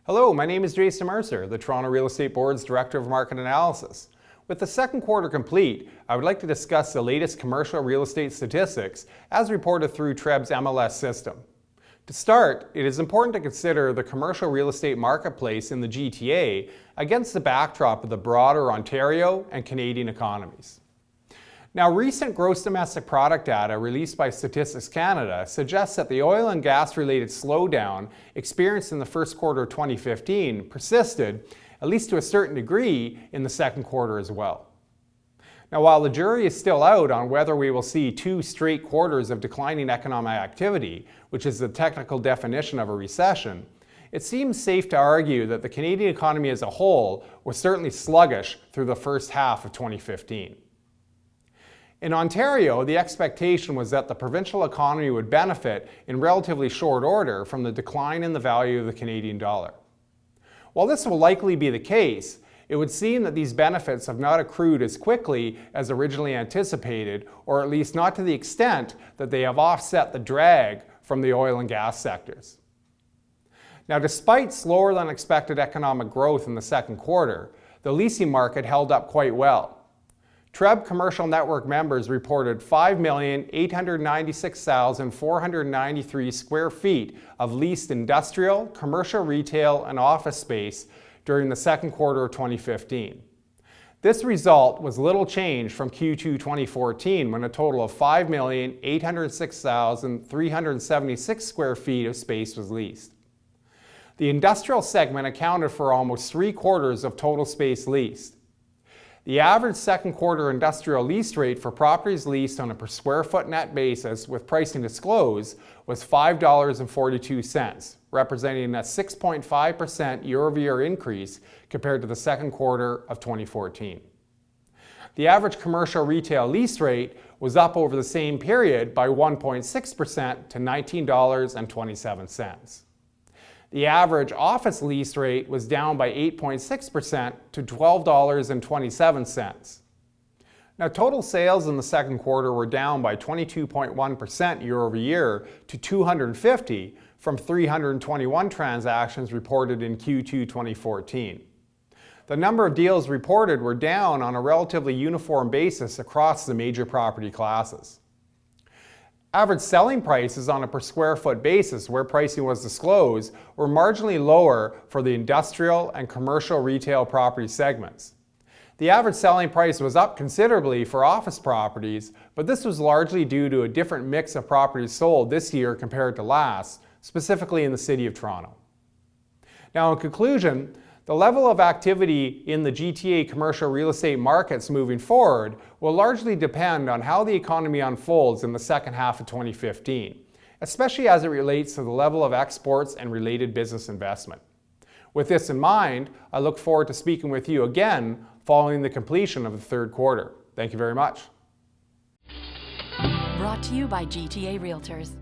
Hello, my name is Jason Mercer, the Toronto Real Estate Board's Director of Market Analysis. With the second quarter complete, I would like to discuss the latest commercial real estate statistics as reported through TREB's MLS system. To start, it is important to consider the commercial real estate marketplace in the GTA against the backdrop of the broader Ontario and Canadian economies. Now, recent gross domestic product data released by Statistics Canada suggests that the oil and gas-related slowdown experienced in the first quarter of 2015 persisted, at least to a certain degree, in the second quarter as well. Now, while the jury is still out on whether we will see 2 straight quarters of declining economic activity, which is the technical definition of a recession, it seems safe to argue that the Canadian economy as a whole was certainly sluggish through the first half of 2015. In Ontario, the expectation was that the provincial economy would benefit in relatively short order from the decline in the value of the Canadian dollar. While this will likely be the case, it would seem that these benefits have not accrued as quickly as originally anticipated, or at least not to the extent that they have offset the drag from the oil and gas sectors. Now, despite slower than expected economic growth in the second quarter, the leasing market held up quite well. TREB Commercial Network members reported 5,896,493 square feet of leased industrial, commercial, retail, and office space during the second quarter of 2015. This result was little change from Q2 2014, when a total of 5,806,376 square feet of space was leased. The industrial segment accounted for almost 3/4 of total space leased. The average second quarter industrial lease rate for properties leased on a per square foot net basis with pricing disclosed was $5.42, representing a 6.5% year-over-year increase compared to the second quarter of 2014. The average commercial retail lease rate was up over the same period by 1.6% to $19.27. The average office lease rate was down by 8.6% to $12.27. Now, total sales in the second quarter were down by 22.1% year over year to 250 from 321 transactions reported in Q2 2014. The number of deals reported were down on a relatively uniform basis across the major property classes. Average selling prices on a per square foot basis, where pricing was disclosed, were marginally lower for the industrial and commercial retail property segments. The average selling price was up considerably for office properties, but this was largely due to a different mix of properties sold this year compared to last, specifically in the City of Toronto. Now, in conclusion, the level of activity in the GTA commercial real estate markets moving forward will largely depend on how the economy unfolds in the second half of 2015, especially as it relates to the level of exports and related business investment. With this in mind, I look forward to speaking with you again following the completion of the third quarter. Thank you very much. Brought to you by GTA Realtors.